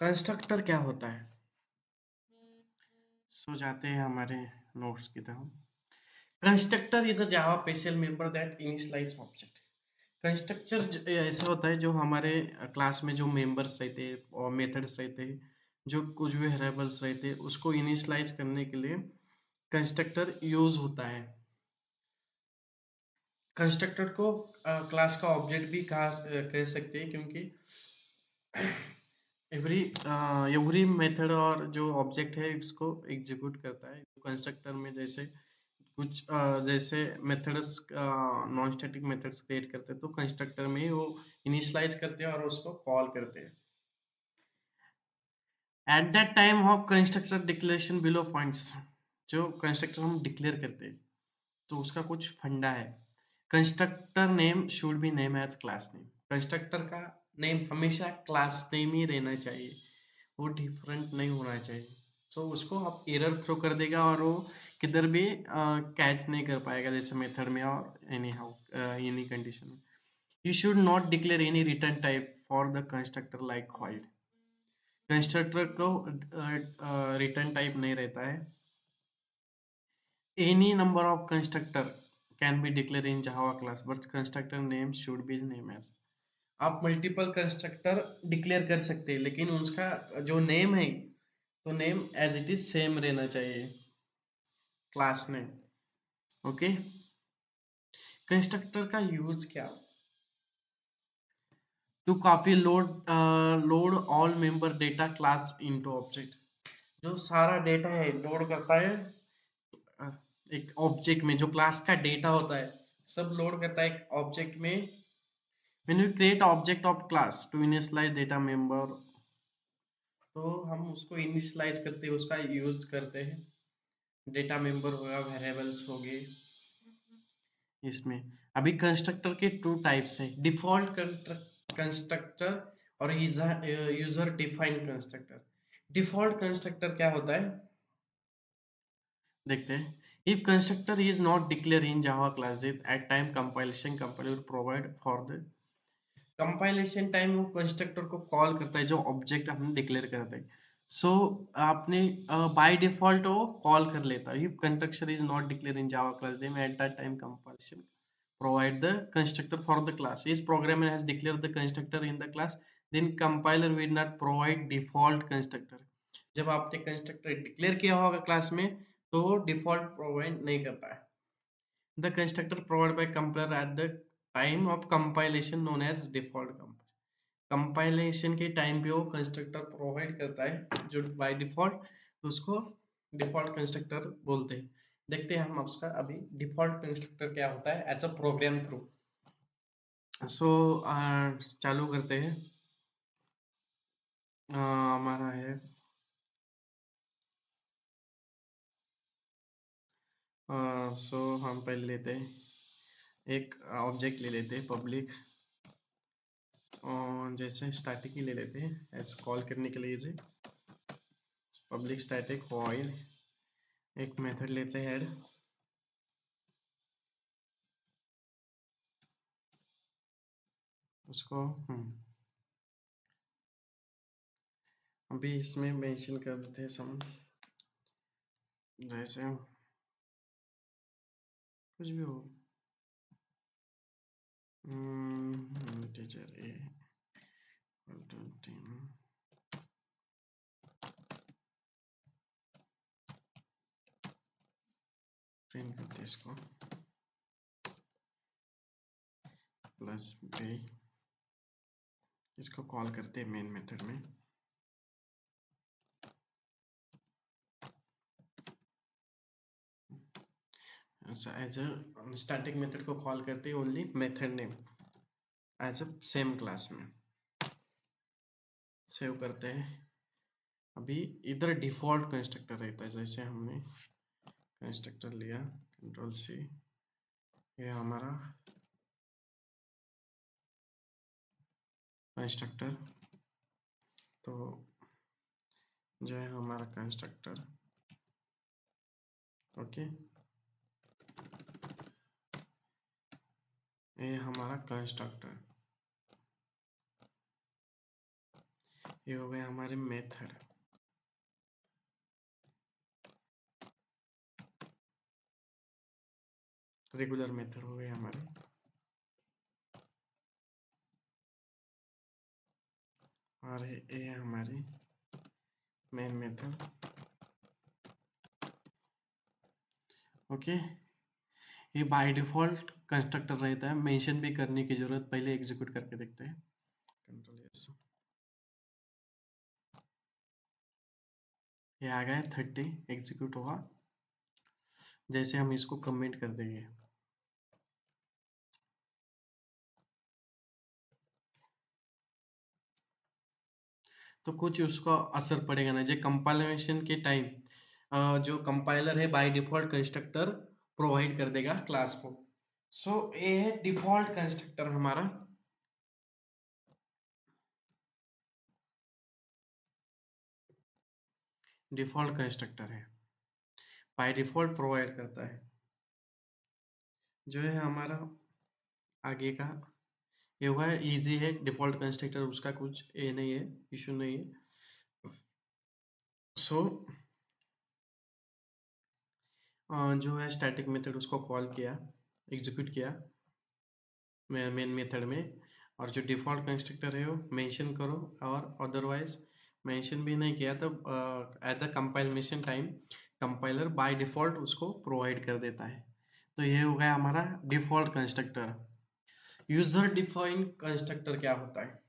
Constructor क्या होता है? सो जाते हैं हमारे नोट्स की तरफ। Constructor is a Java special member that initialise object. Constructor ऐसा होता है जो हमारे क्लास में जो मेंबर्स रहते हैं और मेथड्स रहते हैं, जो कुछ भी वेरिएबल्स रहते हैं, उसको इनिशियलाइज करने के लिए कंस्ट्रक्टर यूज होता है। कंस्ट्रक्टर को क्लास का ऑब्जेक्ट भी कह सकते हैं, क्योंकि एवरी एवरी मेथड और जो ऑब्जेक्ट है इसको एग्जीक्यूट करता है कंस्ट्रक्टर में। जैसे कुछ जैसे methods non static methods create करते हैं तो कंस्ट्रक्टर में ही वो इनिशियलाइज करते हैं और उसको कॉल करते हैं। At that time of constructor declaration below points, जो कंस्ट्रक्टर हम डिक्लेयर करते हैं तो उसका कुछ फंडा है। Constructor name should be name as class name. Constructor का नेम हमेशा क्लास नेम ही रहना चाहिए, वो डिफरेंट नहीं होना चाहिए। तो उसको आप एरर थ्रो कर देगा और वो किधर भी कैच नहीं कर पाएगा, जैसे मेथड में और एनी हाउ एनी कंडीशन में। You should not declare any return type for the constructor like void। Constructor को रिटर्न टाइप नहीं रहता है। Any number of constructor can be declared in Java class, but constructor name should be name as। आप multiple constructor declare कर सकते हैं, लेकिन उसका जो नेम है तो name as it is same रहना चाहिए, क्लास नेम। ओके। कंस्ट्रक्टर का यूज क्या? To copy load all member data class into object. जो सारा डेटा है लोड करता है एक ऑब्जेक्ट में, जो क्लास का डेटा होता है सब लोड करता है एक ऑब्जेक्ट में। when we create object of class to initialize data member, तो हम उसको इनिशियलाइज करते हैं, उसका यूज करते हैं। डेटा मेंबर होगा, वेरिएबल्स हो गए इसमें। अभी कंस्ट्रक्टर के टू टाइप्स है, डिफॉल्ट कंस्ट्रक्टर और user defined constructor. Default constructor क्या होता है देखते हैं। If constructor is not declare in Java class at time compilation, compiler provide for the compilation time, वो कंस्ट्रक्टर को कॉल करता है जो ऑब्जेक्ट हमने डिक्लेयर करते हैं। सो आपने बाय डिफॉल्ट वो कॉल कर लेता है। If constructor is not declare in Java class name at that time compilation provide the constructor for the class is programmer has declared the constructor in the class, then compiler will not provide default constructor। जब आपने constructor declare किया होगा class में तो वो default provide नहीं करता है। The constructor provided by compiler at the time of compilation known as default compiler। Compilation के टाइम पे वो कंस्ट्रक्टर प्रोवाइड करता है जो बाय डिफॉल्ट, उसको डिफॉल्ट कंस्ट्रक्टर बोलते हैं। देखते हैं हम उसका अभी डिफॉल्ट कंस्ट्रक्टर क्या होता है एज अ प्रोग्राम थ्रू। सो चालू करते हैं। हमारा है सो हम पहले लेते हैं एक ऑब्जेक्ट ले लेते हैं पब्लिक, और जैसे स्टैटिक ही ले लेते हैं एज कॉल करने के लिए। पब्लिक स्टैटिक वॉइड, एक मेथड लेते हैं ऐड, उसको अभी इसमें मेंशन कर देते हैं सम, जैसे कुछ भी हो। टीचर ए प्रिंट करते हैं इसको प्लस बी, इसको कॉल करते हैं मेन मेथड में। एज अ स्टैटिक मेथड को कॉल करते हैं only method name as a same class में। सेव करते हैं। अभी इधर डिफॉल्ट कंस्ट्रक्टर रहता है, जैसे हमने कंस्ट्रक्टर लिया कंट्रोल सी, ये हमारा कंस्ट्रक्टर, तो जो है हमारा कंस्ट्रक्टर। ओके, ये हमारा कंस्ट्रक्टर। ये हो गए हमारे मेथड, रेगुलर मेथड हो गए हमारे, और ये हमारी मेन मेथड। ओके, ये बाय डिफॉल्ट कंस्ट्रक्टर रहता है, मेंशन भी करने की जरूरत, पहले एग्जीक्यूट करके देखते हैं। कंट्रोल एस, ये आ गया 30, एग्जीक्यूट होगा जैसे हम इसको कमेंट कर देंगे। तो कुछ उसका असर पड़ेगा ना, जो कंपाइलेशन के टाइम जो कंपाइलर है बाय डिफॉल्ट कंस्ट्रक्टर प्रोवाइड कर देगा क्लास को। सो ये है डिफॉल्ट कंस्ट्रक्टर हमारा। डिफॉल्ट कंस्ट्रक्टर है, बाय डिफॉल्ट प्रोवाइड करता है, जो है हमारा आगे का। ये हुआ है, इजी है डिफॉल्ट कंस्ट्रक्टर, उसका कुछ ये नहीं है, इशू नहीं है। सो जो है स्टैटिक मेथड उसको कॉल किया, एग्जीक्यूट किया मेन मेथड में, और जो डिफॉल्ट कंस्ट्रक्टर है वो मेंशन करो, और अदरवाइज मेंशन भी नहीं किया तो at the compilation time compiler by default उसको प्रोवाइड कर देता है। तो ये हो गया हमारा default constructor. User define constructor क्या होता है?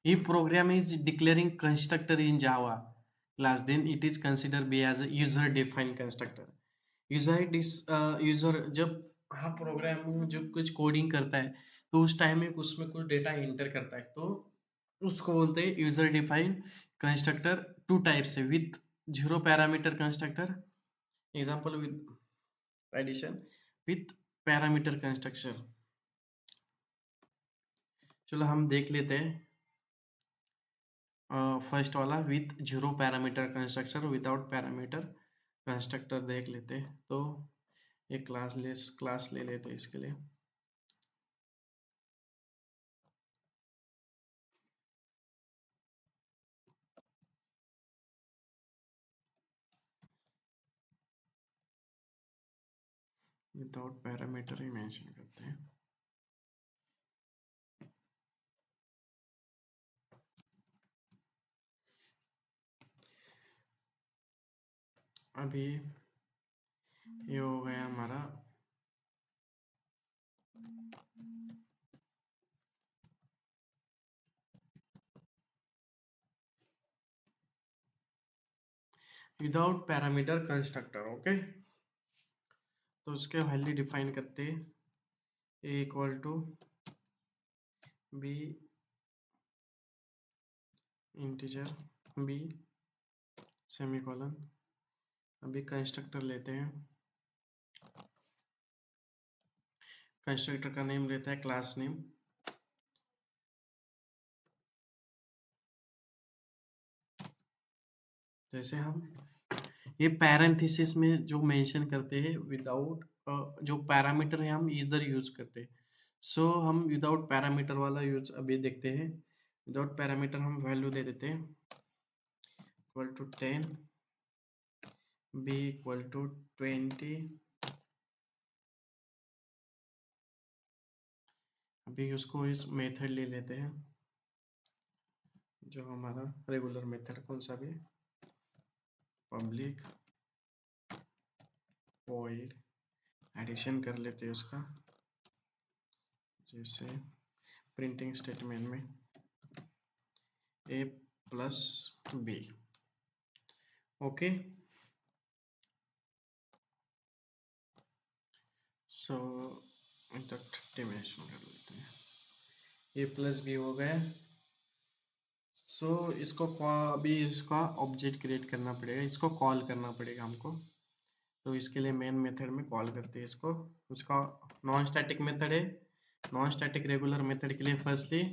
If program is declaring constructor in Java class, then it is considered be as a user defined constructor. User जब हाँ प्रोग्राम जब कुछ कोडिंग करता है तो उस टाइम में उसमें कुछ डेटा एंटर करता है, तो उसको बोलते हैं user define constructor. Two types है, with zero parameter constructor, example with addition, with parameter construction. चलो हम देख लेते हैं फर्स्ट वाला with zero parameter constructor, without parameter constructor देख लेते हैं। तो एक क्लास ले लेते हैं इसके लिए। विदाउट पैरामीटर ही मेंशन करते हैं। अभी ये हो गया हमारा विदाउट पैरामीटर कंस्ट्रक्टर। ओके, तो उसके वैल्यू डिफाइन करते हैं, a equal to b integer b semicolon. अभी कंस्ट्रक्टर लेते हैं, कंस्ट्रक्टर का नेम रहता है क्लास नेम। जैसे हम ये पैरेंथेसिस में जो मेंशन करते हैं विदाउट, जो पैरामीटर है हम इधर यूज करते हैं। सो हम विदाउट पैरामीटर वाला यूज अभी देखते हैं। विदाउट पैरामीटर हम वैल्यू दे देते हैं equal to 10, b equal to 20। अभी उसको इस मेथड ले लेते हैं, जो हमारा रेगुलर मेथड कौन सा भी, पब्लिक वॉइड एडिशन कर लेते हैं उसका, जैसे प्रिंटिंग स्टेटमेंट में ए प्लस बी। ओके, सो तक 30 मेंशन कर लेते हैं, ए प्लस बी हो गया। सो इसको अभी इसका ऑब्जेक्ट क्रिएट करना पड़ेगा, इसको कॉल करना पड़ेगा हमको। तो इसके लिए मेन मेथड में कॉल करते हैं इसको, उसका नॉन स्टैटिक मेथड है। नॉन स्टैटिक रेगुलर मेथड के लिए फर्स्टली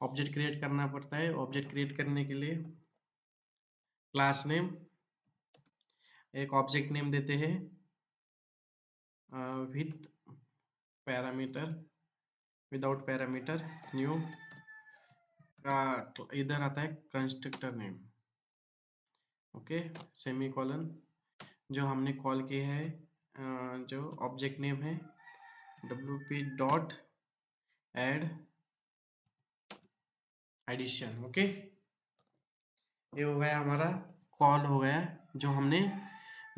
ऑब्जेक्ट क्रिएट करना पड़ता है। ऑब्जेक्ट क्रिएट करने के लिए क्लास नेम, एक ऑब्जेक्ट नेम देते हैं with parameter without parameter new इधर आता है constructor name, okay, semicolon, जो हमने कॉल किया है जो ऑब्जेक्ट नेम है wp dot add addition, okay. ये हो गया हमारा कॉल हो गया जो हमने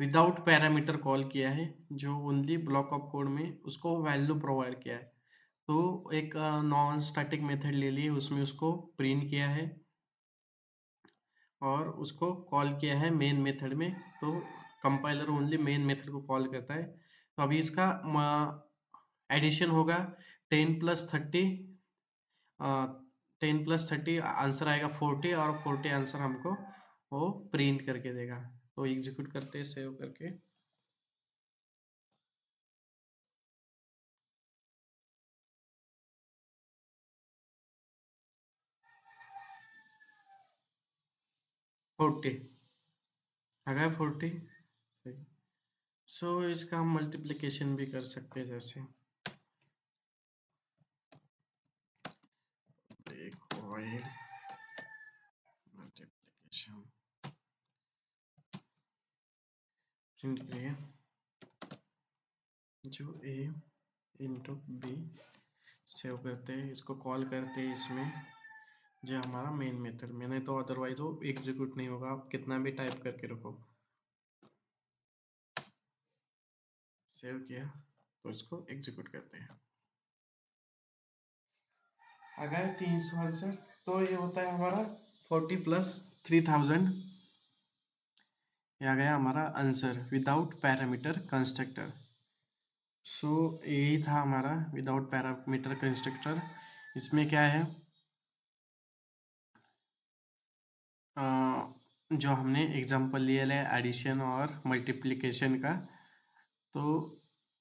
विदाउट पैरामीटर कॉल किया है, जो ओनली ब्लॉक ऑफ कोड में उसको वैल्यू प्रोवाइड किया है। तो एक नॉन स्टैटिक मेथड ले लिए, उसमें उसको प्रिंट किया है और उसको कॉल किया है मेन मेथड में। तो कंपाइलर ओनली मेन मेथड को कॉल करता है। तो अभी इसका एडिशन होगा 10 + 30, 10 + 30 आंसर आएगा 40 और 40 आंसर हमको वो प्रिंट करके देगा। तो एग्जीक्यूट करते हैं सेव करके। फोर्टी आ गया 40, सही। सो इसका हम मल्टीप्लिकेशन भी कर सकते हैं, जैसे मल्टीप्लिकेशन प्रिंट करिए जो ए इंटू बी, सेव करते हैं, इसको कॉल करते हैं इसमें, जो हमारा मेन मेथड में, नहीं तो अदरवाइज वो एग्जीक्यूट नहीं होगा, आप कितना भी टाइप करके रखो। सेव किया तो इसको एग्जीक्यूट करते हैं। आ गया 300 आंसर। तो ये होता है हमारा 40 + 3000, ये आ गया हमारा answer without parameter constructor. So यही था हमारा विदाउट पैरामीटर कंस्ट्रक्टर। इसमें क्या है, जो हमने एग्जांपल लिया है एडिशन और मल्टीप्लिकेशन का, तो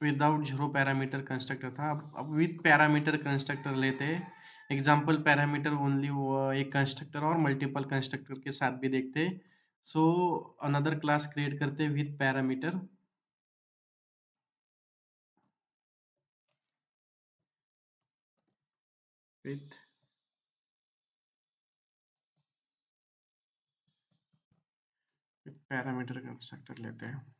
विदाउट जीरो पैरामीटर कंस्ट्रक्टर था। अब विथ पैरामीटर कंस्ट्रक्टर लेते हैं। एग्जांपल पैरामीटर ओनली वो एक कंस्ट्रक्टर और मल्टीपल कंस्ट्रक्टर के साथ भी देखते हैं। सो अनदर क्लास क्रिएट करते हैं with parameter, with parameter constructor लेते हैं।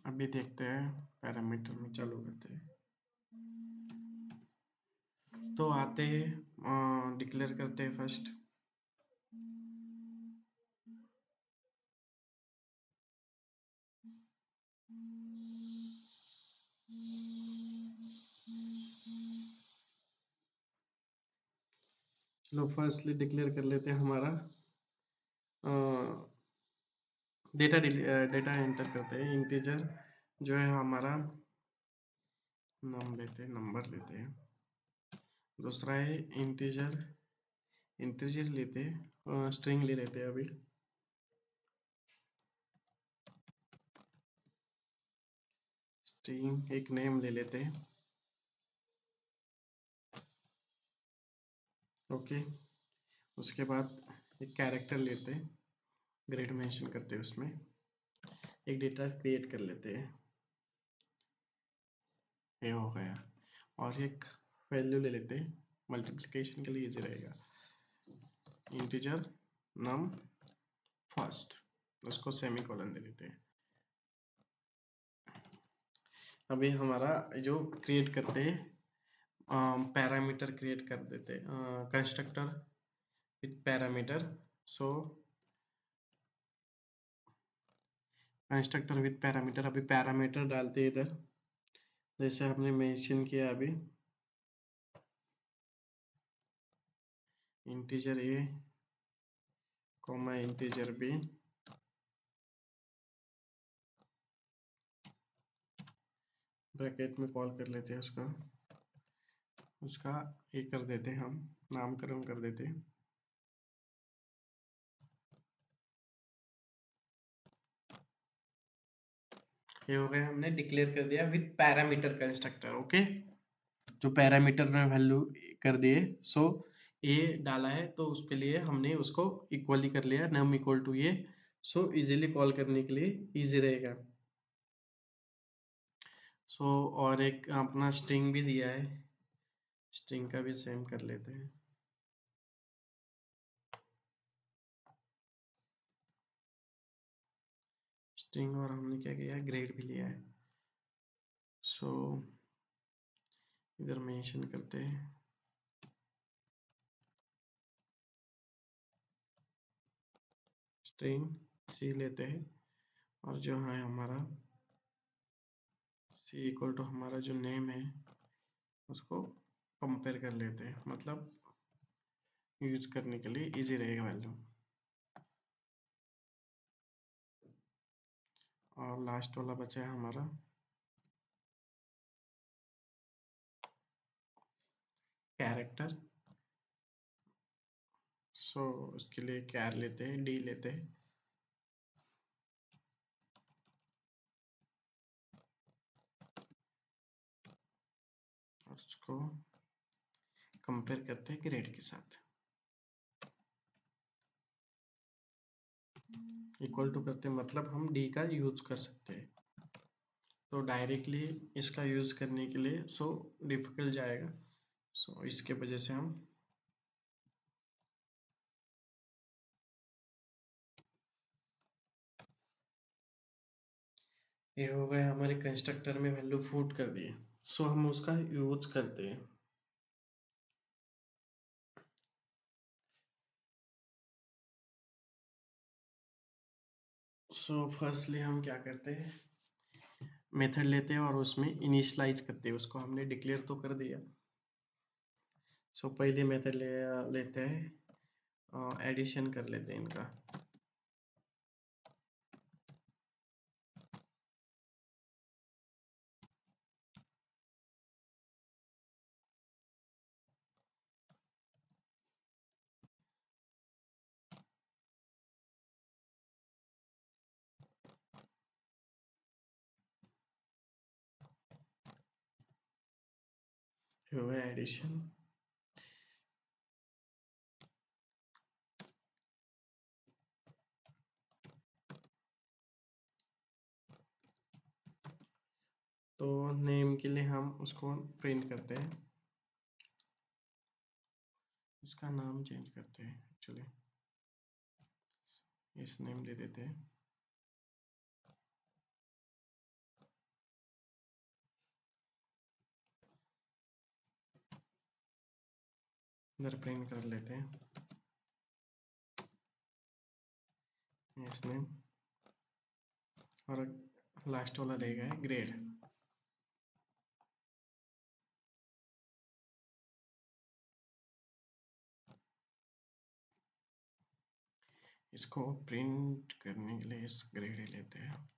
अभी देखते हैं, पैरामीटर में चालू करते हैं। तो आते हैं, डिक्लेयर करते हैं फर्स्ट, चलो फर्स्टली डिक्लेयर कर लेते हैं हमारा डेटा डेटा एंटर करते हैं। इंटीजर जो है हमारा नंबर लेते हैं। दूसरा है इंटीजर, इंटीजर लेते हैं, स्ट्रिंग ले लेते हैं अभी। स्ट्रिंग एक नेम ले लेते हैं, ओके। उसके बाद एक कैरेक्टर लेते हैं, ग्रेड मेंशन करते हैं उसमें, एक डेटा क्रिएट कर लेते हैं, ये हो गया। और एक वैल्यू ले लेते हैं, मल्टीप्लिकेशन के लिए इजी रहेगा, इंटीजर नम फर्स्ट, उसको सेमी कॉलन दे देते हैं। अभी हमारा जो क्रिएट करते हैं पैरामीटर क्रिएट कर देते हैं, constructor with parameter. So constructor with parameter, अभी पैरामीटर डालते हैं इधर, जैसे हमने मेंशन किया अभी, integer a comma integer B, bracket में कॉल कर लेते हैं उसका, उसका ये कर देते हैं, हम नामकरण कर देते हैं। ये हो गया, हमने डिक्लेयर कर दिया विथ पैरामीटर कंस्ट्रक्टर, ओके। जो पैरामीटर ने वैल्यू कर दिए, सो ए डाला है तो उसके लिए हमने उसको इक्वली कर लिया, नम इक्वल टू ये। सो इजीली कॉल करने के लिए इजी रहेगा। सो और एक अपना स्ट्रिंग भी दिया है, स्ट्रिंग का भी सेम कर लेते हैं। स्ट्रिंग और हमने क्या किया है, ग्रेड भी लिया है। सो इधर मेंशन करते हैं स्ट्रिंग सी लेते हैं, और जो है हमारा सी इक्वल टू हमारा जो नेम है उसको कंपेयर कर लेते हैं, मतलब यूज करने के लिए इजी रहेगा वैल्यू। और लास्ट वाला बचा है हमारा कैरेक्टर। सो उसके लिए कैर लेते हैं, डी लेते हैं, और उसको कंपेयर करते हैं ग्रेड के साथ। इक्वल टू करते हैं मतलब हम डी का यूज कर सकते हैं। तो डायरेक्टली इसका यूज करने के लिए डिफिकल्ट जाएगा। इसके वजह से हम ये हो गए हमारे कंस्ट्रक्टर में वैल्यू पुट कर दिए। हम उसका यूज करते हैं। फर्स्टली हम क्या करते हैं, मेथड लेते हैं और उसमें इनिशियलाइज करते हैं, उसको हमने डिक्लेयर तो कर दिया। पहले मेथड लेते हैं, एडिशन कर लेते हैं इनका। हुआ एडिशन। तो नेम के लिए हम उसको प्रिंट करते हैं, उसका नाम चेंज करते हैं, एक्चुअली इस नेम दे देते हैं। इधर प्रिंट कर लेते हैं इस नेम, और लास्ट वाला रहेगा ग्रेड। इसको प्रिंट करने के लिए इस ग्रेड ही लेते हैं।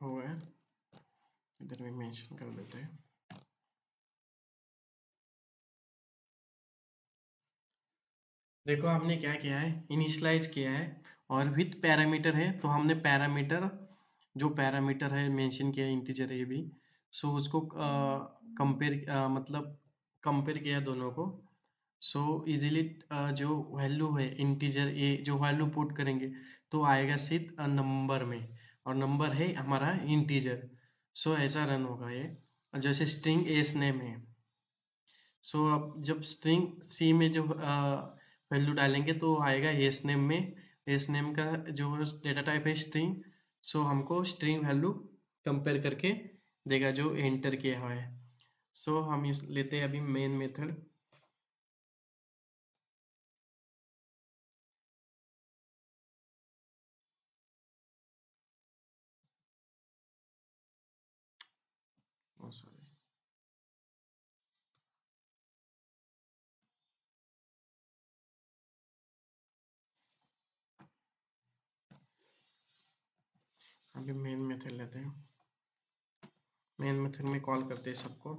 हो गया, इधर भी मेंशन कर देते हैं। देखो हमने क्या किया है, इनिशियलाइज किया है और विथ पैरामीटर है, तो हमने पैरामीटर जो पैरामीटर है मेंशन किया, इंटीजर है ये भी। उसको कंपेयर मतलब कंपेयर किया दोनों को। इजीली जो वैल्यू है इंटीजर ए, जो वैल्यू पुट करेंगे तो आएगा सिर्फ नंबर में, और नंबर है हमारा इंटीजर। ऐसा रन होगा ये। जैसे स्ट्रिंग एस नेम है, अब जब स्ट्रिंग सी में जो वैल्यू डालेंगे तो आएगा एस नेम में। एस नेम का जो डेटा टाइप है स्ट्रिंग, हमको स्ट्रिंग वैल्यू कंपेयर करके देगा जो एंटर किया हुआ है। हम इस लेते हैं अभी मेन मेथड। सॉरी, अभी मेन मेथड लेते हैं। मेन मेथड में कॉल करते हैं सबको,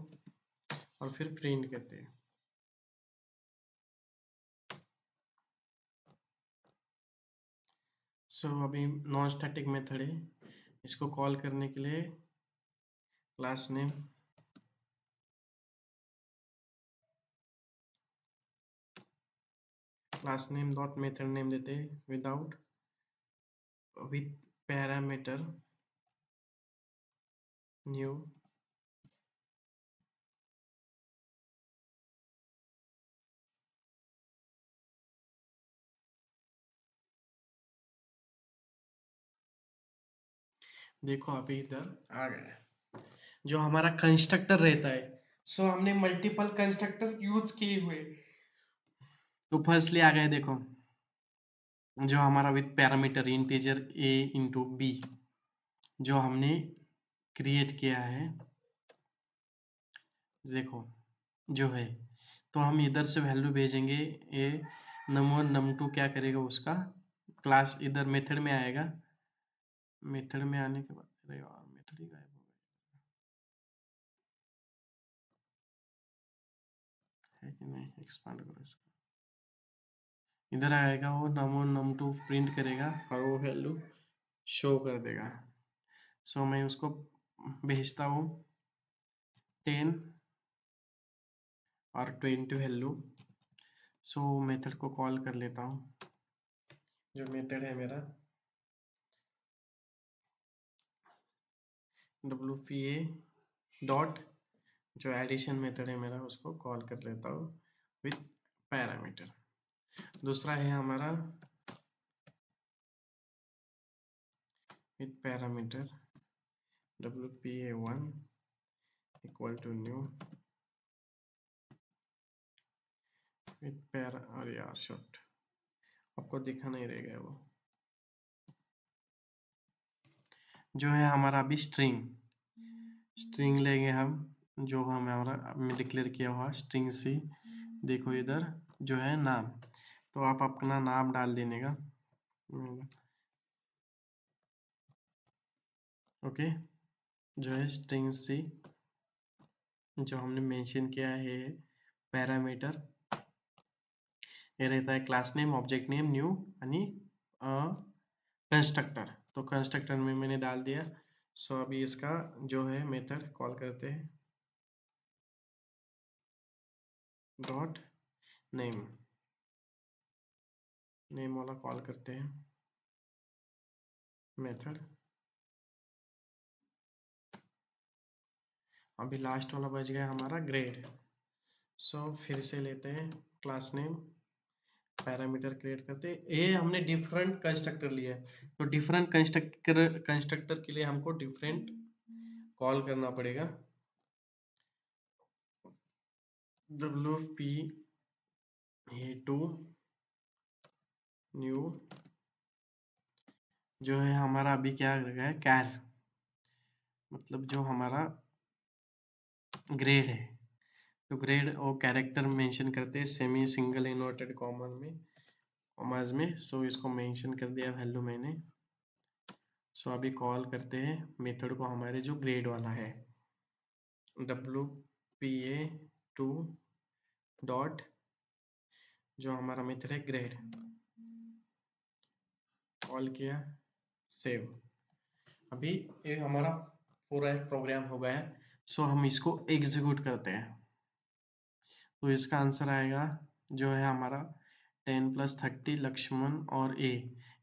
और फिर प्रिंट करते हैं। अभी नॉन स्टैटिक मेथड है, इसको कॉल करने के लिए class name dot method name देते हैं विदाउट विथ पैरामीटर न्यू देखो अभी इधर आ गया जो हमारा कंस्ट्रक्टर रहता है। सो हमने मल्टीपल कंस्ट्रक्टर यूज किए हुए। तो फर्स्टली आ गए देखो जो हमारा with parameter integer a into b जो हमने क्रिएट किया है देखो जो है। तो हम इधर से वैल्यू भेजेंगे ए num1 num2 क्या करेगा उसका क्लास इधर मेथड में आएगा। मेथड में आने के बाद अरे यार मेथड ही गायब हो गया है कि नहीं एक्सपांड करो इसको। इधर आएगा वो num1 num2 प्रिंट करेगा और वो वैल्यू शो कर देगा। सो मैं उसको भेजता हूँ 10 और 20 वैल्यू। सो मेथड को कॉल कर लेता हूँ जो मेथड है मेरा WPA डॉट जो एडिशन मेथड है मेरा उसको कॉल कर लेता हूँ विथ पैरामीटर। दूसरा है हमारा with parameter WPA1 equal to new with para और यार शॉर्ट आपको दिखा नहीं रहेगा वो जो है हमारा अभी स्ट्रिंग लेंगे हम जो हमारा हमने डिक्लेयर किया हुआ स्ट्रिंग सी। देखो इधर जो है नाम तो आप अपना नाम डाल देने का ओके। जो है स्ट्रिंग सी जो हमने मेंशन किया है पैरामीटर ये रहता है class name object name new यानी कंस्ट्रक्टर। तो कंस्ट्रक्टर में मैंने डाल दिया। सो अभी इसका जो है मेथड कॉल करते हैं डॉट नेम नेम वाला कॉल करते हैं मेथड। अभी लास्ट वाला बच गया हमारा ग्रेड। सो फिर से लेते हैं क्लास नेम पैरामीटर क्रिएट करते हैं। ये हमने डिफरेंट कंस्ट्रक्टर लिया है तो डिफरेंट कंस्ट्रक्टर के लिए हमको डिफरेंट कॉल करना पड़ेगा। WPA2 न्यू जो है हमारा अभी क्या है कैर मतलब जो हमारा ग्रेड है। तो ग्रेड और कैरेक्टर मेंशन करते हैं सेमी सिंगल इन्वर्टेड कॉमन में कॉमास में। सो इसको मेंशन कर दिया वैल्यू मैंने। सो अभी कॉल करते हैं मेथड को हमारे जो ग्रेड वाला है WPA2 डॉट जो हमारा मेथड है ग्रेड कॉल किया सेव। अभी ये हमारा पूरा प्रोग्राम हो गया है। सो हम इसको एग्जीक्यूट करते हैं तो इसका आंसर आएगा जो है हमारा 10 + 30 लक्ष्मण और ए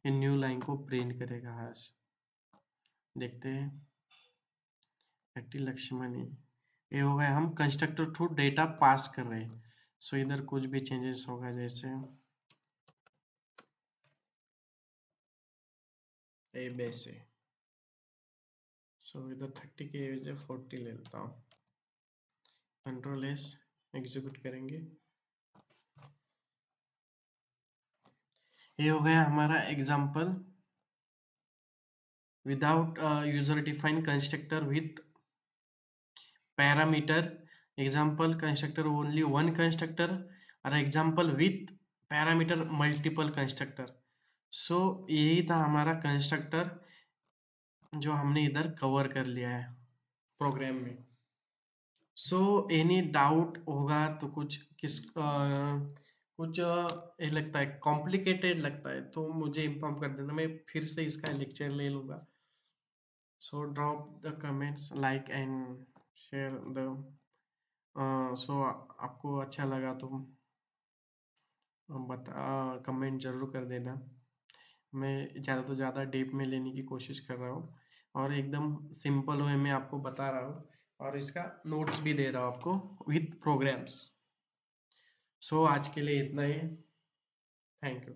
इन न्यू लाइन को प्रिंट करेगा। आज देखते हैं 30 लक्ष्मण ए ये हो गया। हम कंस्ट्रक्टर थ्रू डेटा पास कर रहे हैं। सो इधर कुछ भी चेंजेस होगा जैसे ए बेस है। सो इधर 30 के वजह 40 ले लेता हूँ। कंट्रोल एस एग्जीक्यूट करेंगे। ये हो गया हमारा example without user defined constructor with parameter example constructor only one constructor और example with parameter multiple constructor. So यही था हमारा कंस्ट्रक्टर जो हमने इधर कवर कर लिया है प्रोग्राम में। सो एनी डाउट होगा तो कुछ कुछ ये लगता है कॉम्प्लिकेटेड लगता है तो मुझे इन्फॉर्म कर देना मैं फिर से इसका लेक्चर ले लूंगा। So drop the comments, like and share the so आपको अच्छा लगा तो बता कमेंट जरूर कर देना। मैं ज़्यादा तो ज़्यादा डीप में लेने की कोशिश कर रहा हूँ और एकदम सिंपल वे में आपको बता रहा हूँ और इसका नोट्स भी दे रहा हूँ आपको विथ प्रोग्राम्स। सो आज के लिए इतना ही। Thank you.